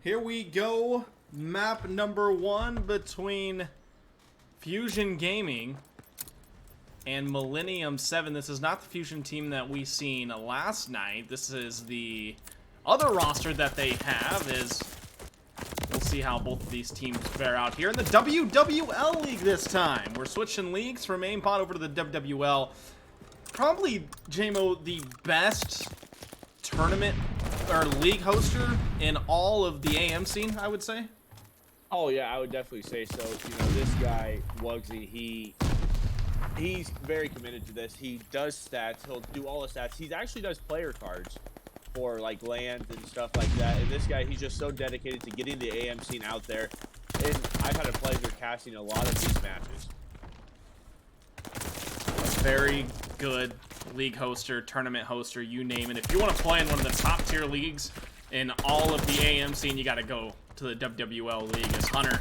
Here we go. Map number 1 between Fuzion Gaming and Millennium 7. This is not the Fuzion team that we seen last night. This is the other roster that they have. We'll see how both of these teams fare out here in the WWL league this time. We're switching leagues from main pot over to the WWL. Probably, JMO, the best tournament or league hoster in all of the AM scene, I would say. Oh yeah, I would definitely say so. You know, this guy Wugsy, he's very committed to this. He does stats. He'll do all the stats. He actually does player cards for like lands and stuff like that. And this guy, he's just so dedicated to getting the AM scene out there. And I've had a pleasure casting a lot of these matches. Very good league hoster, tournament hoster, you name it. If you want to play in one of the top tier leagues in all of the AM scene, you got to go to the WWL league. As Hunter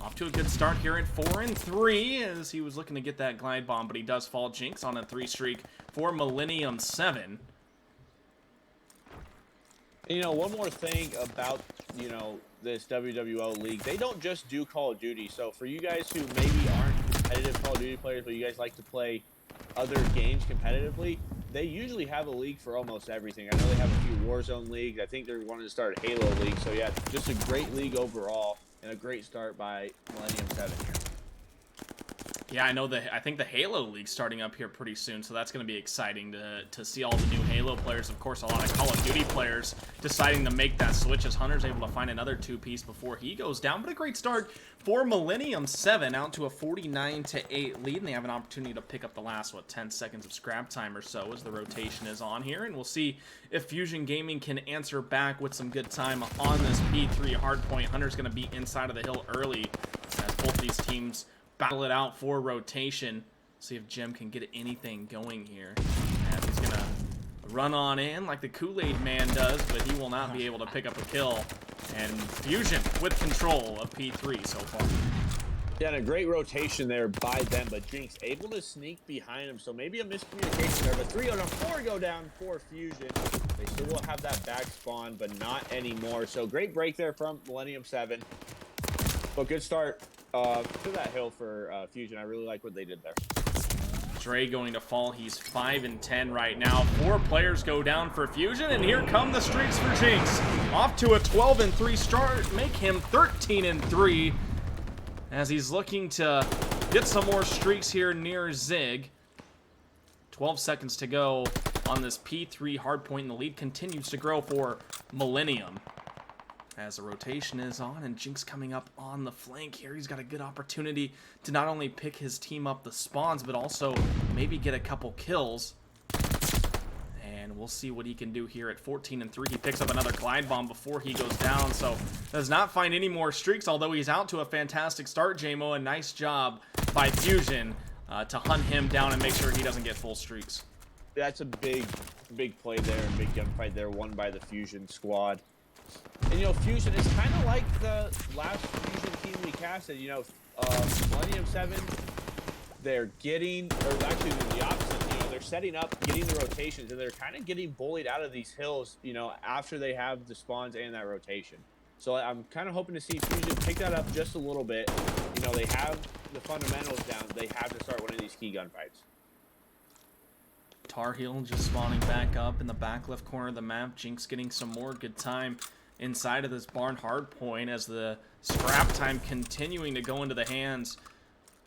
off to a good start here at 4-3 as he was looking to get that glide bomb, but he does fall. Jinx on a 3 streak for Millennium 7. And, you know, one more thing about, you know, this WWL league, they don't just do Call of Duty. So for you guys who maybe aren't competitive Call of Duty players, but you guys like to play other games competitively, they usually have a league for almost everything. I know they have a few Warzone leagues. I think they're wanting to start a Halo league. So yeah, just a great league overall and a great start by Millennium 7 here. Yeah, I think the Halo League's starting up here pretty soon, so that's going to be exciting to see all the new Halo players. Of course, a lot of Call of Duty players deciding to make that switch as Hunter's able to find another 2-piece before he goes down. But a great start for Millennium 7, out to a 49-8 lead, and they have an opportunity to pick up the last, 10 seconds of scrap time or so as the rotation is on here. And we'll see if Fuzion Gaming can answer back with some good time on this P3 hardpoint. Hunter's going to be inside of the hill early as both these teams battle it out for rotation. See if Jim can get anything going here. And he's gonna run on in like the Kool-Aid man does, but he will not be able to pick up a kill. And Fuzion with control of P3 so far. Yeah, and a great rotation there by them, but Jinx able to sneak behind him, so maybe a miscommunication there. But 3 out of 4 go down for Fuzion. They still will have that back spawn, but not anymore. So great break there from Millennium 7. But good start to that hill for Fuzion. I really like what they did there. Dre going to fall. He's 5-10 right now. 4 players go down for Fuzion, and here come the streaks for Jinx. Off to a 12-3 start, make him 13-3 as he's looking to get some more streaks here near Zig. 12 seconds to go on this P3 hardpoint, and the lead continues to grow for Millennium. As the rotation is on, and Jinx coming up on the flank here. He's got a good opportunity to not only pick his team up the spawns, but also maybe get a couple kills. And we'll see what he can do here at 14-3. He picks up another glide bomb before he goes down, so does not find any more streaks, although he's out to a fantastic start, JMO. A nice job by Fuzion to hunt him down and make sure he doesn't get full streaks. That's a big play there, a big gunfight there, won by the Fuzion squad. And, you know, Fuzion is kind of like the last Fuzion team we casted. You know, Millennium 7, they're getting, or actually the opposite, you know, they're setting up, getting the rotations, and they're kind of getting bullied out of these hills, you know, after they have the spawns and that rotation. So I'm kind of hoping to see Fuzion pick that up just a little bit. You know, they have the fundamentals down. They have to start one of these key gunfights. Tar Heel just spawning back up in the back left corner of the map. Jinx getting some more good time inside of this barn hard point as the scrap time continuing to go into the hands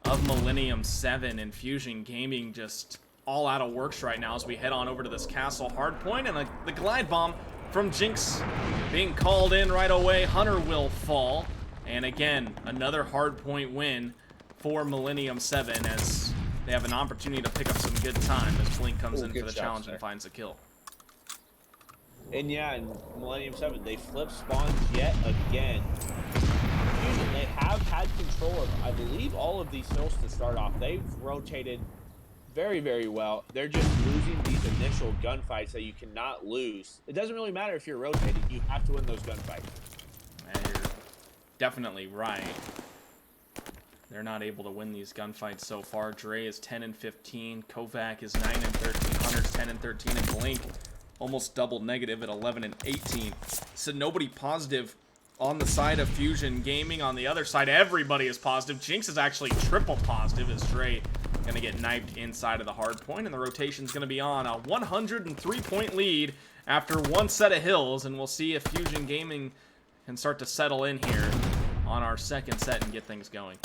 of Millennium 7, and Fuzion Gaming just all out of works right now as we head on over to this castle hard point, and the glide bomb from Jinx being called in right away. Hunter will fall, and again another hard point win for Millennium 7 as they have an opportunity to pick up some good time as Blink comes in for the challenge and finds a kill. And yeah, in Millennium 7, they flip spawns yet again. Fuzion, they have had control of, I believe, all of these hills to start off. They've rotated very, very well. They're just losing these initial gunfights that you cannot lose. It doesn't really matter if you're rotating. You have to win those gunfights. And you're definitely right. They're not able to win these gunfights so far. Dre is 10-15. Kovac is 9-13. Hunter's 10-13. And Blink almost double negative at 11-18. So nobody positive on the side of Fuzion Gaming. On the other side, everybody is positive. Jinx is actually triple positive as Dre going to get knifed inside of the hard point, and the rotation's going to be on a 103-point lead after one set of hills, and we'll see if Fuzion Gaming can start to settle in here on our second set and get things going.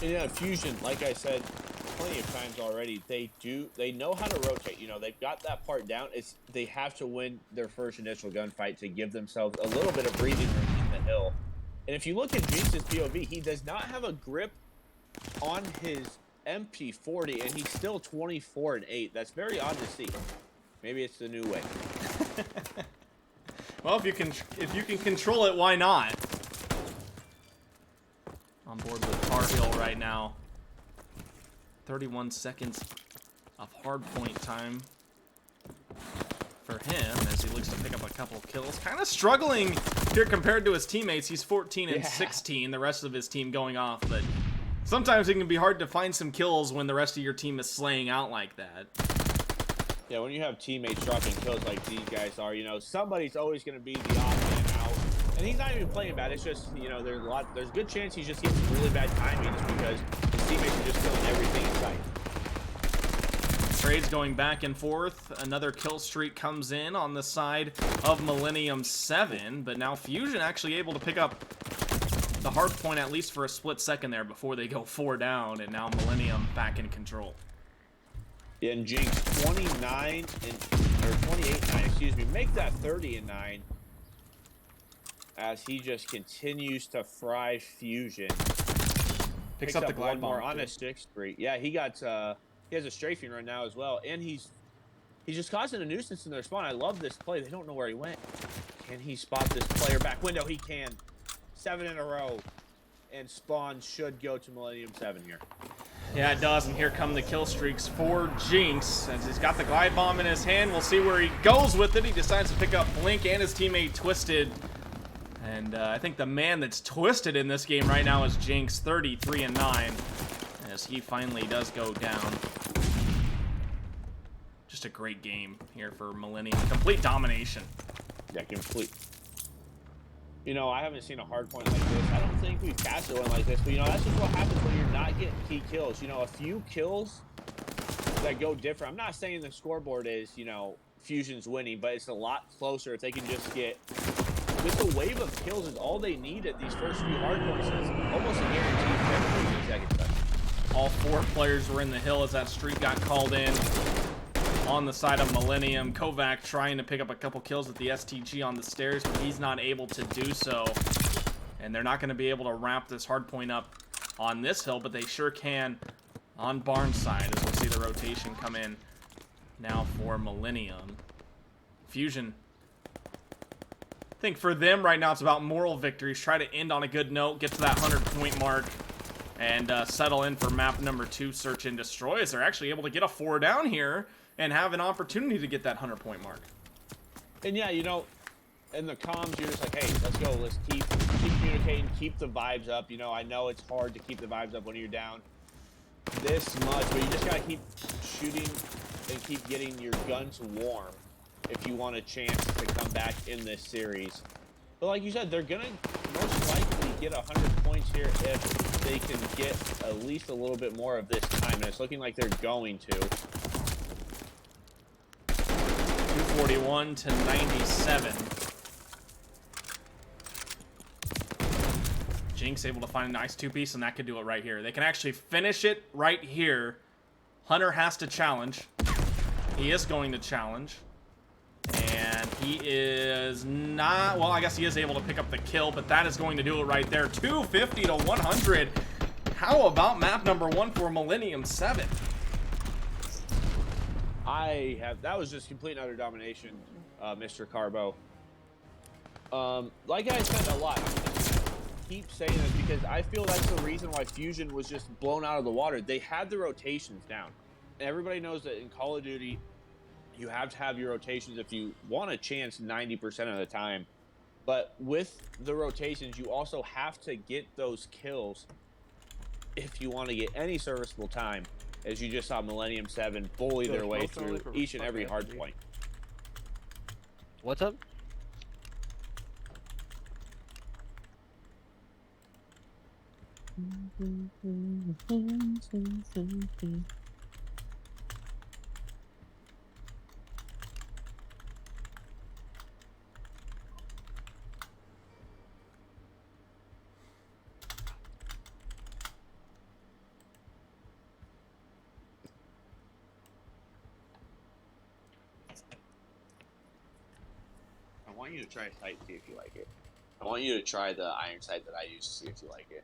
And yeah, Fuzion, like I said plenty of times already, they know how to rotate. You know, they've got that part down. They have to win their first initial gunfight to give themselves a little bit of breathing room in the hill. And if you look at Jinx's POV, he does not have a grip on his MP40, and he's still 24-8. That's very odd to see. Maybe it's the new way. Well, if you can control it, why not? On board with Tar Heel right now. 31 seconds of hardpoint time for him as he looks to pick up a couple kills. Kind of struggling here compared to his teammates. He's 14 and 16. The rest of his team going off, but sometimes it can be hard to find some kills when the rest of your team is slaying out like that. Yeah, when you have teammates dropping kills like these guys are, you know, somebody's always going to be the odd man out. And he's not even playing bad. It's just, you know, there's a good chance he's just getting really bad timing just because his teammates are just killing everything in sight. Trades going back and forth. Another kill streak comes in on the side of Millennium 7, but now Fuzion actually able to pick up the hard point at least for a split second there before they go 4 down, and now Millennium back in control. Yeah, and Jinx 28-9, excuse me, make that 30-9 as he just continues to fry Fuzion. Picks up the glide more bomb on a 6th streak. Yeah, he has a strafing right now as well, and he's just causing a nuisance in their spawn. I love this play. They don't know where he went. Can he spot this player back window? He can. 7 in a row, and spawn should go to Millennium 7 here. Yeah, it does, and here come the kill streaks for Jinx. As he's got the glide bomb in his hand, we'll see where he goes with it. He decides to pick up Blink and his teammate Twisted. And I think the man that's twisted in this game right now is Jinx, 33-9, as he finally does go down. Just a great game here for Millennium. Complete domination. Yeah, complete. You know, I haven't seen a hard point like this. I don't think we've casted one like this, but you know, that's just what happens when you're not getting key kills. You know, a few kills that go different. I'm not saying the scoreboard is, you know, Fuzion's winning, but it's a lot closer if they can just get, with the wave of kills is all they need at these first few hard points. It's almost a guaranteed 10 seconds. All 4 players were in the hill as that streak got called in. On the side of Millennium, Kovac trying to pick up a couple kills with the STG on the stairs, but he's not able to do so. And they're not going to be able to wrap this hard point up on this hill, but they sure can on Barnes' side, as we'll see the rotation come in now for Millennium. Fuzion, I think for them right now it's about moral victories. Try to end on a good note, get to that 100-point mark, and settle in for map number 2, Search and Destroy, as they're actually able to get a 4 down here and have an opportunity to get that 100-point mark. And yeah, you know, in the comms, you're just like, hey, let's go. Let's keep communicating, keep the vibes up. You know, I know it's hard to keep the vibes up when you're down this much, but you just got to keep shooting and keep getting your guns warm if you want a chance to come back in this series. But like you said, they're going to most likely get 100 points here if they can get at least a little bit more of this time, and it's looking like they're going to. 241 to 97. Jinx able to find a nice 2-piece, and that could do it right here. They can actually finish it right here. Hunter has to challenge. He is going to challenge. And he is not... Well, I guess he is able to pick up the kill, but that is going to do it right there. 250 to 100. How about map number 1 for Millennium 7? That was just complete and utter domination, Mr. Carbo. Like I said a lot, I'm gonna keep saying this because I feel that's the reason why Fuzion was just blown out of the water. They had the rotations down. Everybody knows that in Call of Duty, you have to have your rotations if you want a chance 90% of the time. But with the rotations, you also have to get those kills if you want to get any serviceable time. As you just saw Millennium 7 bully their way through each and every hard point. What's up? I want you to try sight, see if you like it. I want you to try the iron sight that I use to see if you like it.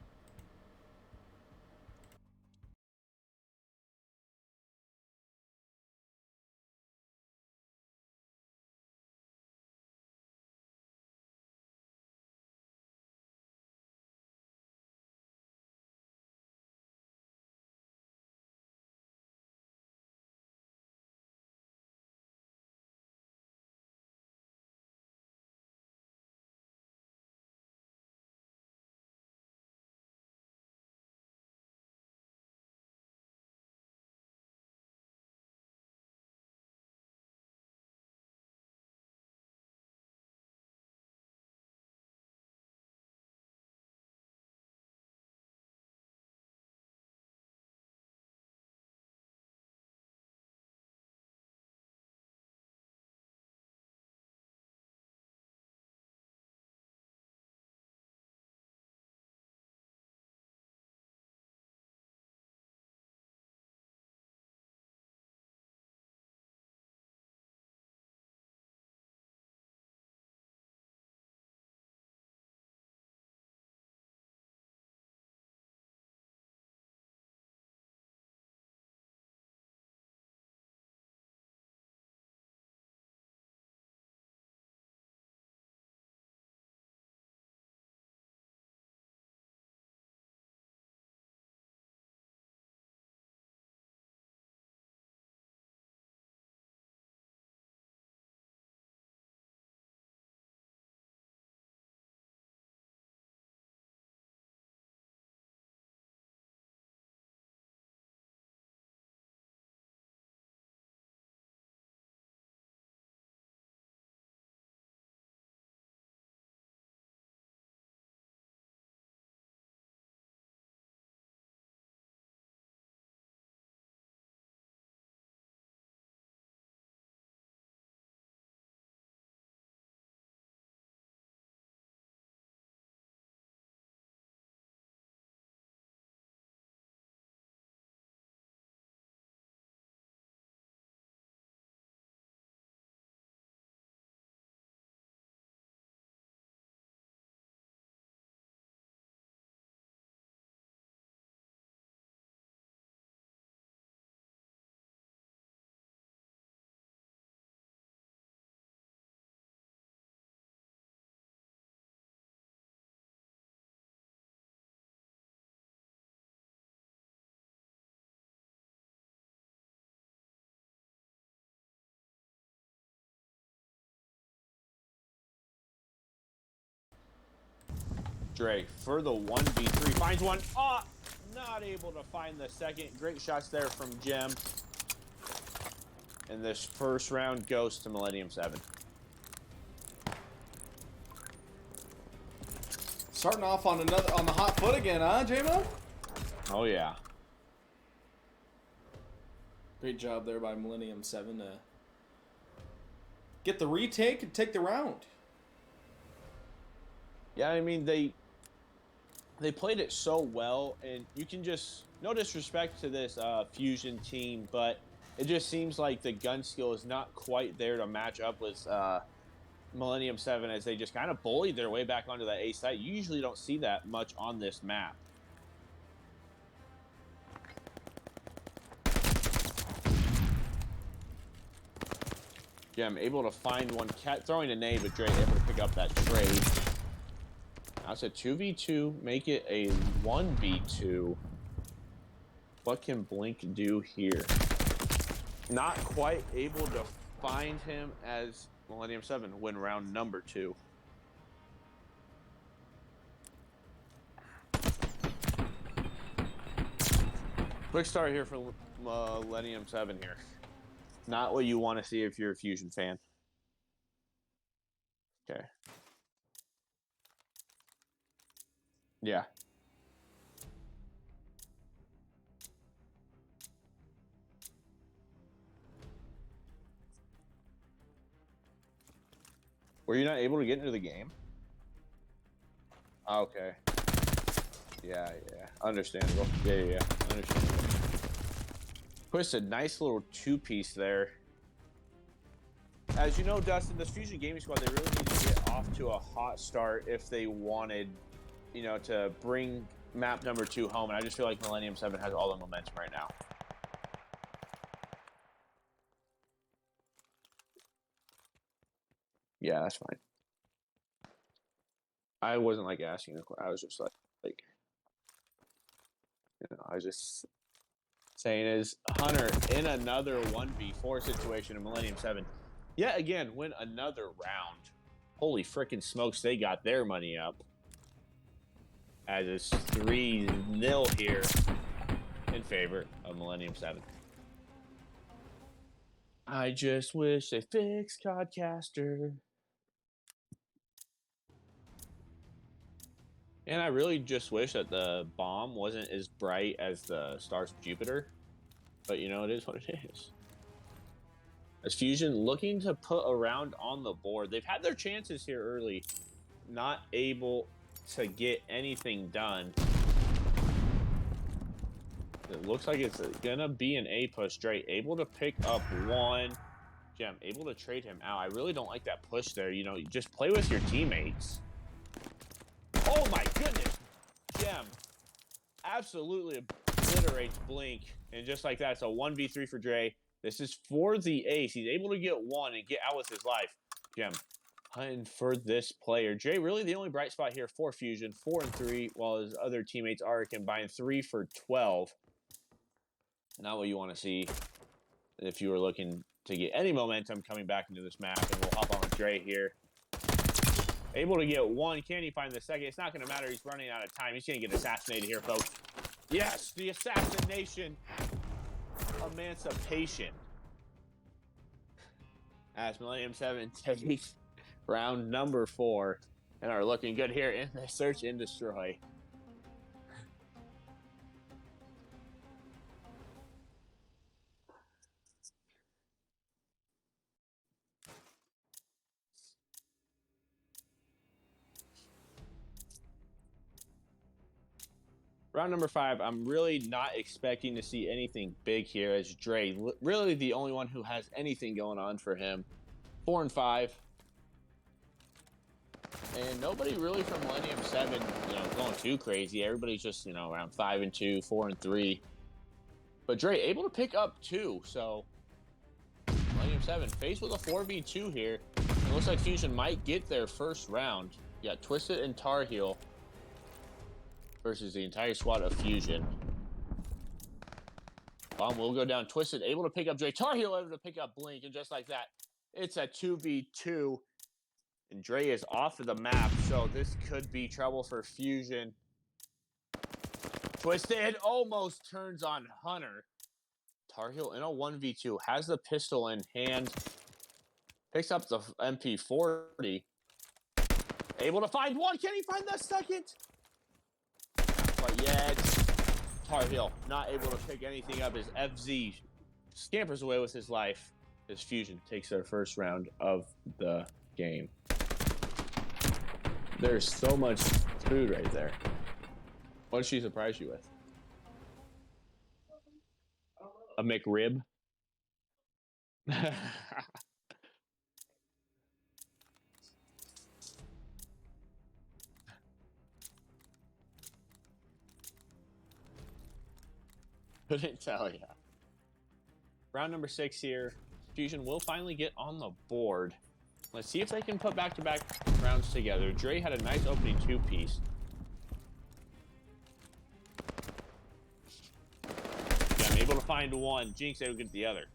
Dre, for the 1v3, finds one. Not able to find the second. Great shots there from Gem. And this first round goes to Millennium 7. Starting off on the hot foot again, huh, J-Mo? Oh, yeah. Great job there by Millennium 7 to get the retake and take the round. Yeah, I mean, they played it so well, and you can just, no disrespect to this Fuzion team, but it just seems like the gun skill is not quite there to match up with Millennium 7 as they just kind of bullied their way back onto that A site. You usually don't see that much on this map. Gem able to find one, throwing a nade, but Dre able to pick up that trade. That's a 2v2, make it a 1v2. What can Blink do here? Not quite able to find him as Millennium 7 win round number 2. Quick start here for Millennium 7 here. Not what you want to see if you're a Fuzion fan. Okay. Yeah. Were you not able to get into the game? Okay. Yeah. Understandable. Yeah. Understandable. Twisted, nice little two-piece there. As you know, Dustin, this Fuzion Gaming squad, they really need to get off to a hot start if they wanted, to bring map number 2 home. And I just feel like Millennium 7 has all the momentum right now. Yeah, that's fine. I wasn't like asking. I was just like, I was just saying is Hunter in another 1v4 situation in Millennium 7. Yet again, win another round. Holy frickin' smokes, they got their money up. As it's 3-0 here in favor of Millennium 7. I just wish they fixed Codcaster. And I really just wish that the bomb wasn't as bright as the stars of Jupiter. But it is what it is. As Fuzion looking to put a round on the board. They've had their chances here early. Not able to get anything done. It looks like it's gonna be an A push. Dre able to pick up one. Gem able to trade him out. I really don't like that push there. You just play with your teammates. Oh my goodness. Gem absolutely obliterates Blink. And just like that, it's a 1v3 for Dre. This is for the ace. He's able to get one and get out with his life. Gem hunting for this player. Dre really the only bright spot here for Fuzion. 4-3, while his other teammates are combined 3 for 12. Not what you want to see if you were looking to get any momentum coming back into this map. And we'll hop on with Dre here. Able to get one. Can he find the second? It's not going to matter. He's running out of time. He's going to get assassinated here, folks. Yes, the assassination. Emancipation. As Millennium 7 takes round number 4 and are looking good here in the search and destroy. Round number 5, I'm really not expecting to see anything big here as Dre, really the only one who has anything going on for him. 4-5. And nobody really from Millennium 7, going too crazy. Everybody's just, around 5-2, 4-3. But Dre able to pick up 2, so Millennium 7 faced with a 4v2 here. It looks like Fuzion might get their first round. You got Twisted and Tar Heel versus the entire squad of Fuzion. Bomb will go down. Twisted able to pick up Dre. Tar Heel able to pick up Blink, and just like that, it's a 2v2. And Dre is off of the map, so this could be trouble for Fuzion. Twisted almost turns on Hunter. Tar Heel in a 1v2, has the pistol in hand. Picks up the MP40. Able to find one. Can he find the second? But yet, Tar Heel not able to pick anything up as FZ scampers away with his life as Fuzion takes their first round of the game. There's so much food right there. What did she surprise you with? A McRib? Couldn't tell ya. Round number 6 here. Fuzion will finally get on the board. Let's see if they can put back-to-back rounds together. Dre had a nice opening 2-piece. Yeah, I'm able to find one. Jinx able to get the other.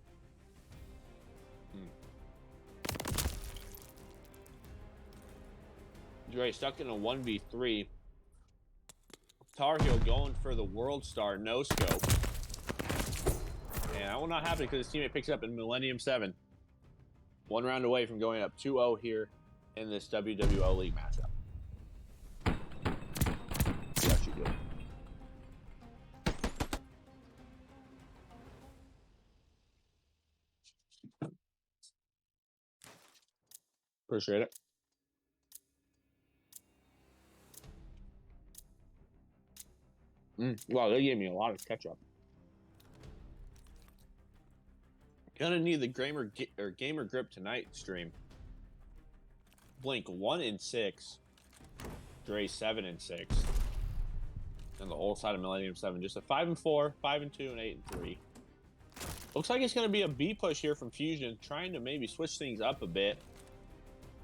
Dre stuck in a 1v3. Tar Heel going for the World Star no scope. And that will not happen because his teammate picks it up in Millennium 7. 1 round away from going up 2-0 here in this WWL League matchup. Yes, you do. Appreciate it. Wow, they gave me a lot of ketchup. Gonna need the gamer grip tonight stream. Blink 1 and 6. Dre 7 and 6. And the whole side of Millennium 7. Just a 5 and 4, 5 and 2, and 8 and 3. Looks like it's gonna be a B push here from Fuzion, trying to maybe switch things up a bit.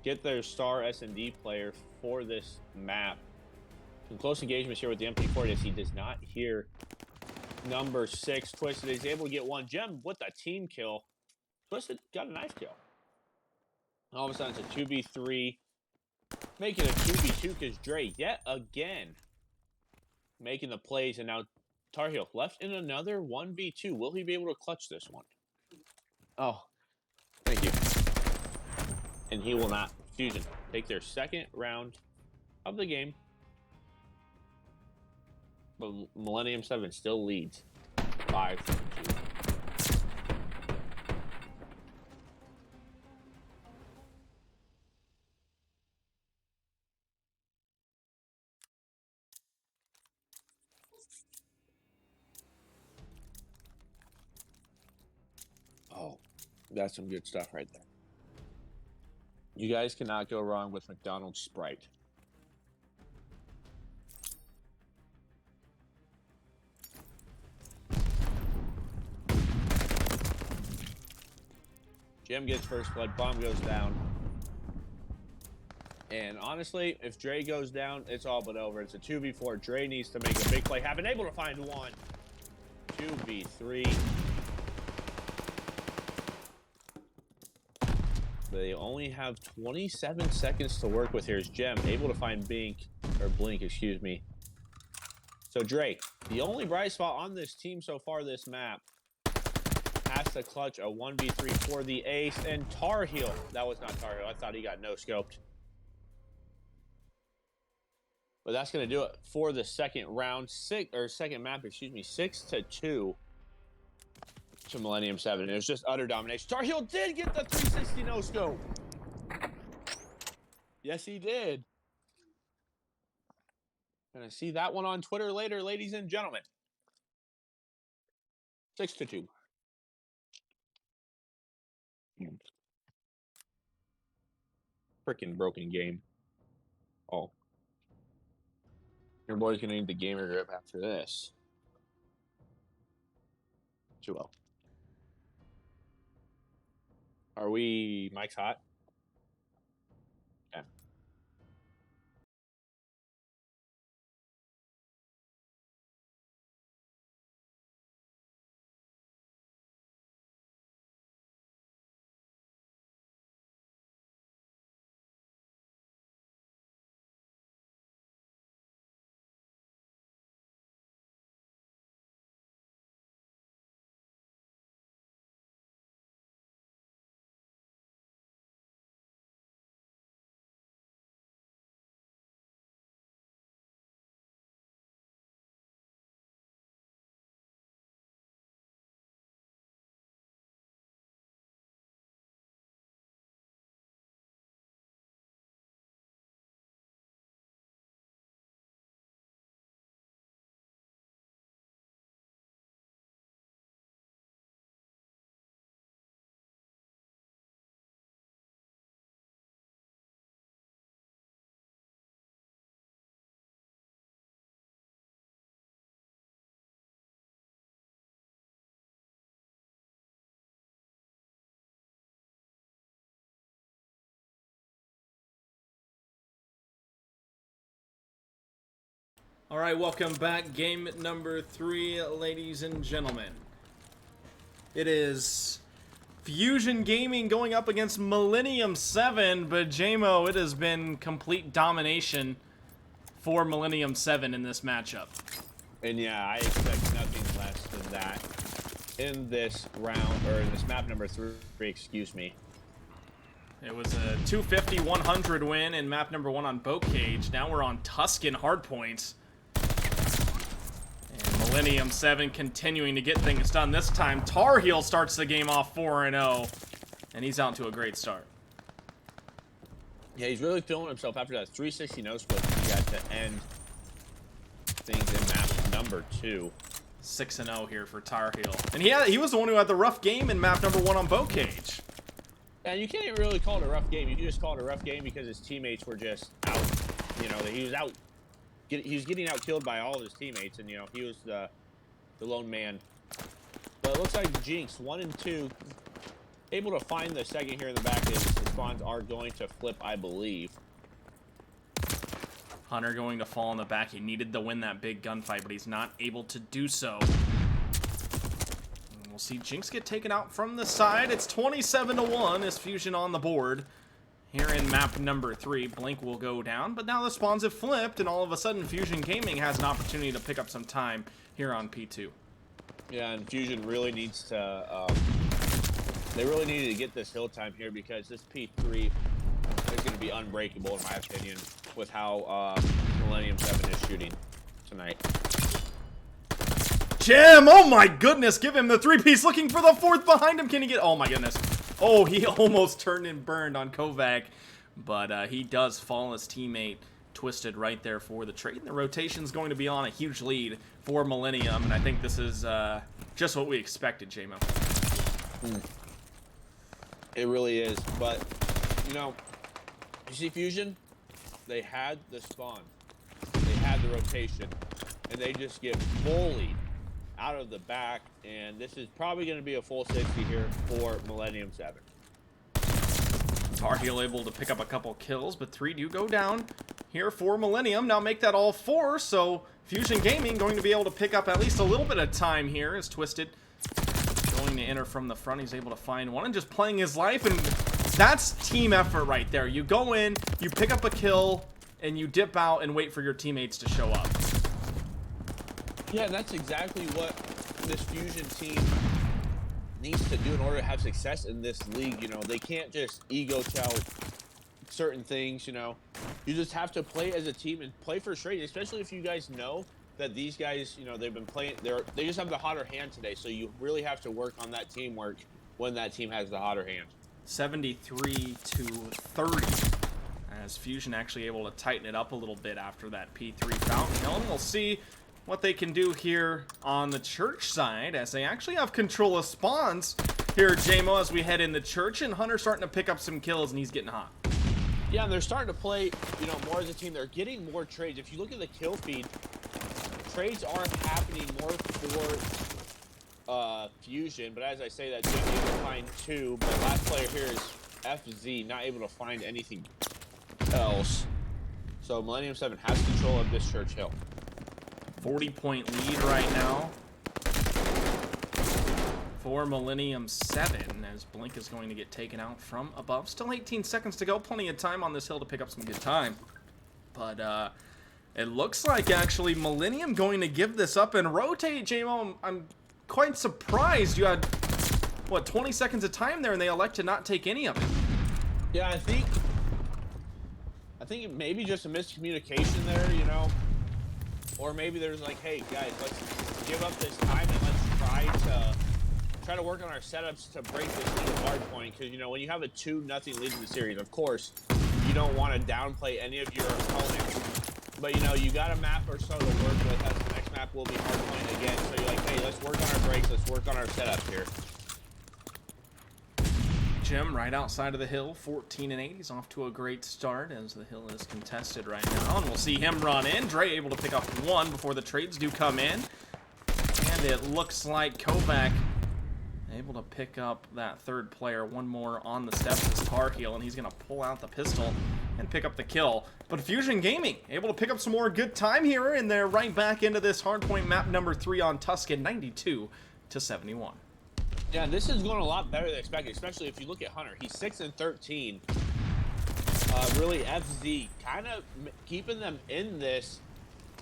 Get their star S&D player for this map. Some close engagements here with the MP4 as he does not hear number 6. Twisted is able to get one. Gem with a team kill. Twisted got a nice kill. All of a sudden it's a 2v3. Making a 2v2 because Dre yet again making the plays. And now Tar Heel left in another 1v2. Will he be able to clutch this one? Oh, thank you. And he will not. Fuzion take their second round of the game. But Millennium 7 still leads 5-2. Oh, that's some good stuff right there. You guys cannot go wrong with McDonald's Sprite. Jim gets first blood, bomb goes down. And honestly, if Dre goes down, it's all but over. It's a 2v4. Dre needs to make a big play happen. Able to find one. 2v3. They only have 27 seconds to work with here. Is Gem able to find Blink, excuse me. So Dre, the only bright spot on this team so far this map, has to clutch a 1v3 for the ace. And Tar Heel, that was not Tar Heel. I thought he got no-scoped. But that's going to do it for the second round. Second map, excuse me. 6-2 to Millennium 7. It was just utter domination. Tar Heel did get the 360 no-scope. Yes, he did. Gonna see that one on Twitter later, ladies and gentlemen. 6-2. Freaking broken game. Oh. Your boy's gonna need the gamer grip after this. 2-0. Are we Mike's hot? Okay. All right, welcome back. Game number 3, ladies and gentlemen. It is Fuzion Gaming going up against Millennium 7, but JMO, it has been complete domination for Millennium 7 in this matchup. And yeah, I expect nothing less than that in this round, or in this map number 3, excuse me. It was a 250-100 win in map number 1 on Boat Cage. Now we're on Tuscan Hardpoints. And Millennium 7 continuing to get things done. This time, Tar Heel starts the game off 4-0. And he's out to a great start. Yeah, he's really feeling himself after that 360 no-split he got to end things in map number 2. 6-0 here for Tar Heel. And he was the one who had the rough game in map number 1 on Bow Cage. And you can't even really call it a rough game. You can just call it a rough game because his teammates were just out. You know, he was out. He was getting out killed by all of his teammates, and you know he was the lone man. But it looks like Jinx 1 and 2 able to find the second here in the back. As the spawns are going to flip, I believe. Hunter going to fall in the back. He needed to win that big gunfight, but he's not able to do so. We'll see Jinx get taken out from the side. It's 27-1 as Fuzion on the board. Here in map number 3, Blink will go down, but now the spawns have flipped, and all of a sudden Fuzion Gaming has an opportunity to pick up some time here on P2. Yeah, and Fuzion really needs to, they really needed to get this hill time here because this P3 is going to be unbreakable in my opinion with how Millennium 7 is shooting tonight. Jam! Oh my goodness! Give him the 3-piece, looking for the 4th behind him. Can he get... Oh my goodness. Oh, he almost turned and burned on Kovac, but he does fall. His teammate twisted right there for the trade. And the rotation's going to be on a huge lead for Millennium, and I think this is just what we expected, JMO. It really is, but, you know, you see Fuzion? They had the spawn. They had the rotation, and they just get bullied out of the back, and this is probably going to be a full 60 here for Millennium 7. Tar Heel able to pick up a couple kills, but 3 do go down here for Millennium. Now make that all 4, so Fuzion Gaming going to be able to pick up at least a little bit of time here as Twisted going to enter from the front. He's able to find one and just playing his life, and that's team effort right there. You go in, you pick up a kill, and you dip out and wait for your teammates to show up. Yeah, that's exactly what this Fuzion team needs to do in order to have success in this league. You know, they can't just ego tout certain things, you know. You just have to play as a team and play for straight, especially if you guys know that these guys, you know, they've been playing, they just have the hotter hand today, so you really have to work on that teamwork when that team has the hotter hand. 73-30 as Fuzion actually able to tighten it up a little bit after that P3 fountain hill, and we'll see what they can do here on the church side as they actually have control of spawns here, JMO, as we head into church, and Hunter's starting to pick up some kills and he's getting hot. Yeah, and they're starting to play, you know, more as a team. They're getting more trades. If you look at the kill feed, trades are happening more for Fuzion, but as I say that, Jim able to find 2, but last player here is FZ, not able to find anything else. So Millennium 7 has control of this church hill. 40-point lead right now for Millennium 7 as Blink is going to get taken out from above. Still 18 seconds to go. Plenty of time on this hill to pick up some good time. But it looks like actually Millennium going to give this up and rotate, JMO. I'm quite surprised. You had, what, 20 seconds of time there and they elect to not take any of it. Yeah, I think it may be just a miscommunication there, you know. Or maybe there's like, hey guys, let's give up this time and let's try to work on our setups to break this lead hard point. Because you know when you have a 2-0 lead in the series, of course you don't want to downplay any of your opponents. But you know you got a map or so to work with. As the next map will be hard point again. So you're like, hey, let's work on our breaks. Let's work on our setups here. Jim right outside of the hill, 14-8. He's off to a great start as the hill is contested right now. And we'll see him run in. Dre able to pick up 1 before the trades do come in. And it looks like Kovac able to pick up that 3rd player. 1 more on the steps is Tar Heel, and he's going to pull out the pistol and pick up the kill. But Fuzion Gaming able to pick up some more good time here, and they're right back into this hardpoint map number 3 on Tuscan, 92-71. Yeah, this is going a lot better than expected, especially if you look at Hunter. He's 6-13. Really, FZ kind of keeping them in this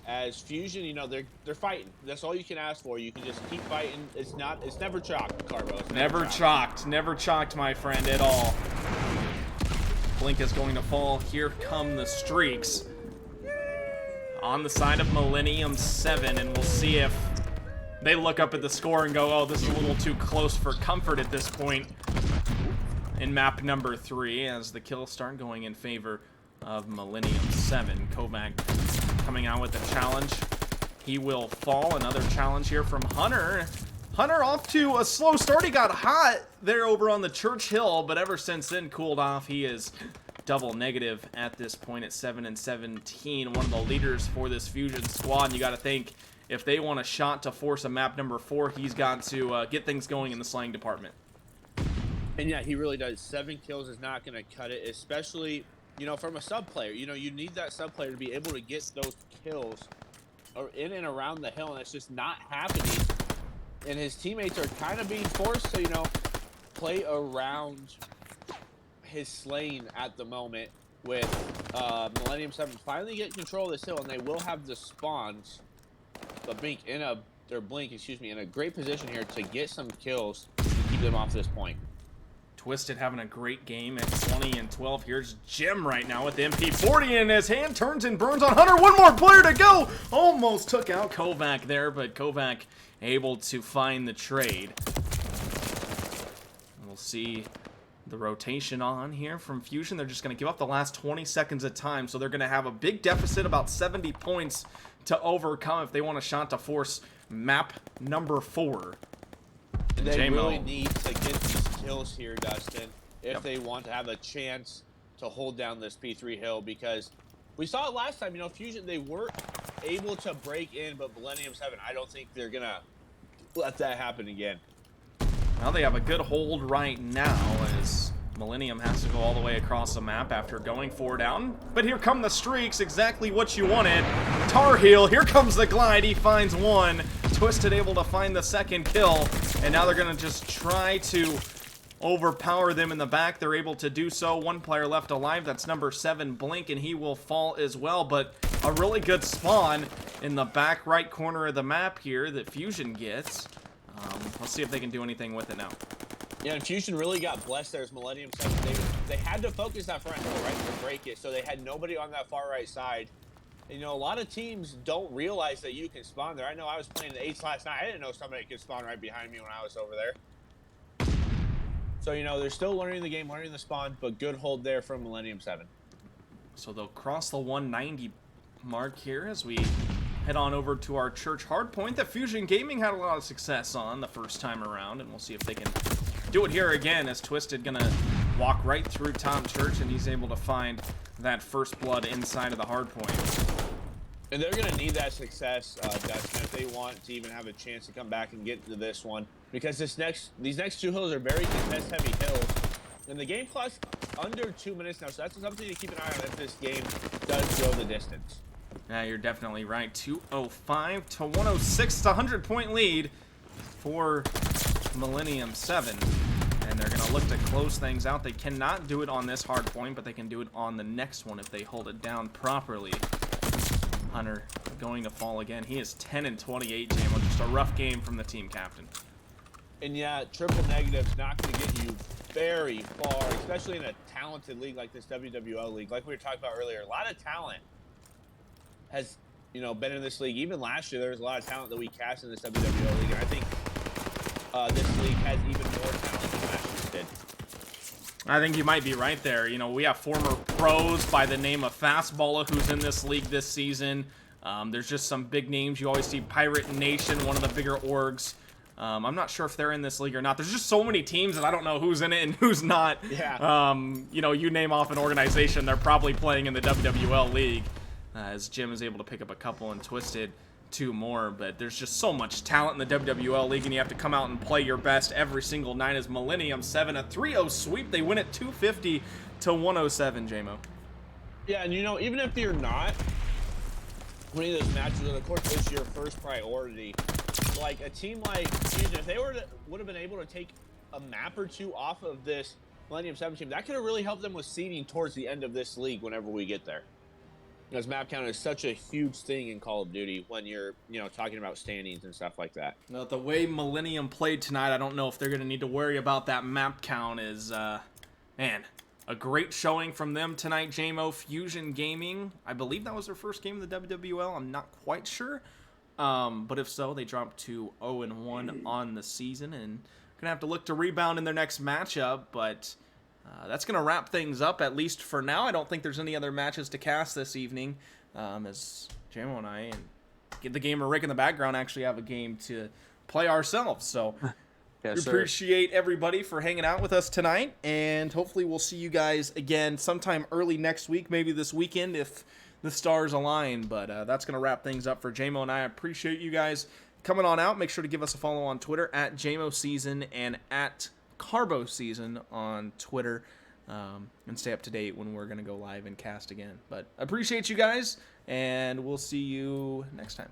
as Fuzion. You know, they're fighting. That's all you can ask for. You can just keep fighting. It's never chalked, Carbo. It's never chalked. Never chalked, my friend, at all. Blink is going to fall. Here come the streaks on the side of Millennium 7, and we'll see if they look up at the score and go, oh, this is a little too close for comfort at this point in map number 3 as the kills start going in favor of Millennium 7. Kovac coming out with the challenge. he will fall. Another challenge here from Hunter. Hunter off to a slow start. He got hot there over on the Church Hill, but ever since then cooled off. He is double negative at this point at 7 and 17. One of the leaders for this Fuzion squad. And you got to think, if they want a shot to force a map number 4, he's got to get things going in the slaying department. And yeah, he really does. 7 kills is not going to cut it, especially, you know, from a sub player. You know, you need that sub player to be able to get those kills or in and around the hill, and it's just not happening. And his teammates are kind of being forced to, you know, play around his slaying at the moment with Millennium 7 finally get control of this hill, and they will have the spawns, but Blink in a great position here to get some kills to keep them off this point. Twisted having a great game at 20 and 12. Here's Jim right now with the MP40 in his hand. Turns and burns on Hunter. One more player to go. Almost took out Kovac there, but Kovac able to find the trade. We'll see the rotation on here from Fuzion. They're just going to give up the last 20 seconds of time, so they're going to have a big deficit, about 70 points to overcome if they want a shot to force map number 4. And they really need to get these kills here, Dustin, if they want to have a chance to hold down this P3 hill, because we saw it last time, you know, Fuzion, they weren't able to break in, but Millennium 7, I don't think they're going to let that happen again. Well, they have a good hold right now as Millennium has to go all the way across the map after going 4 down. But here come the streaks, exactly what you wanted. Tar Heel, here comes the glide, he finds 1. Twisted able to find the 2nd kill, and now they're going to just try to overpower them in the back. They're able to do so. 1 player left alive, that's number 7, Blink, and he will fall as well. But a really good spawn in the back right corner of the map here that Fuzion gets. Let's see if they can do anything with it now. Yeah, and Fuzion really got blessed there as Millennium 7. They had to focus that front hill, right, to break it, so they had nobody on that far right side. And, you know, a lot of teams don't realize that you can spawn there. I know I was playing the 8s last night. I didn't know somebody could spawn right behind me when I was over there. So, you know, they're still learning the game, learning the spawn, but good hold there from Millennium 7. So they'll cross the 190 mark here as we head on over to our Church hardpoint that Fuzion Gaming had a lot of success on the first time around, and we'll see if they can do it here again as Twisted gonna walk right through Tom Church, and he's able to find that first blood inside of the hardpoint. And they're gonna need that success, Dustin, if they want to even have a chance to come back and get into this one, because these next 2 hills are very contest-heavy hills, and the game clock's under 2 minutes now, so that's something to keep an eye on if this game does go the distance. Yeah, you're definitely right. 205 to 106. It's a 100-point lead for Millennium 7. And they're going to look to close things out. They cannot do it on this hard point, but they can do it on the next one if they hold it down properly. Hunter going to fall again. He is 10 and 28, Jamo. Just a rough game from the team captain. And yeah, triple negative's not going to get you very far, especially in a talented league like this WWL league. Like we were talking about earlier, a lot of talent has, you know, been in this league. Even last year, there was a lot of talent that we cast in this WWL league, and I think this league has even more talent than last year did. I think you might be right there. You know, we have former pros by the name of Fastballer who's in this league this season. There's just some big names. You always see Pirate Nation, one of the bigger orgs. I'm not sure if they're in this league or not. There's just so many teams that I don't know who's in it and who's not. Yeah. You know, you name off an organization, they're probably playing in the WWL league. As Jim is able to pick up a couple and Twisted 2 more, but there's just so much talent in the WWL league, and you have to come out and play your best every single night. As Millennium 7, a 3-0 sweep, they win at 250 to 107, Jamo. Yeah, and you know, even if you're not winning those matches, and of course it's your first priority, like a team like Fuzion, if they would have been able to take a map or 2 off of this Millennium 7 team, that could have really helped them with seeding towards the end of this league whenever we get there. Because map count is such a huge thing in Call of Duty when you're, you know, talking about standings and stuff like that. Now, the way Millennium played tonight, I don't know if they're going to need to worry about that map count. Man, a great showing from them tonight, Jamo. Fuzion Gaming, I believe that was their first game in the WWL. I'm not quite sure. But if so, they dropped to 0-1 on the season and going to have to look to rebound in their next matchup, but that's going to wrap things up, at least for now. I don't think there's any other matches to cast this evening, as Jamo and I and the gamer Rick in the background actually have a game to play ourselves. So Yes, we sir. appreciate everybody for hanging out with us tonight, and hopefully we'll see you guys again sometime early next week, maybe this weekend if the stars align. But that's going to wrap things up for JMO and I. Appreciate you guys coming on out. Make sure to give us a follow on Twitter at JMO Season and at Carbo Season on Twitter, and stay up to date when we're going to go live and cast again. But appreciate you guys, and we'll see you next time.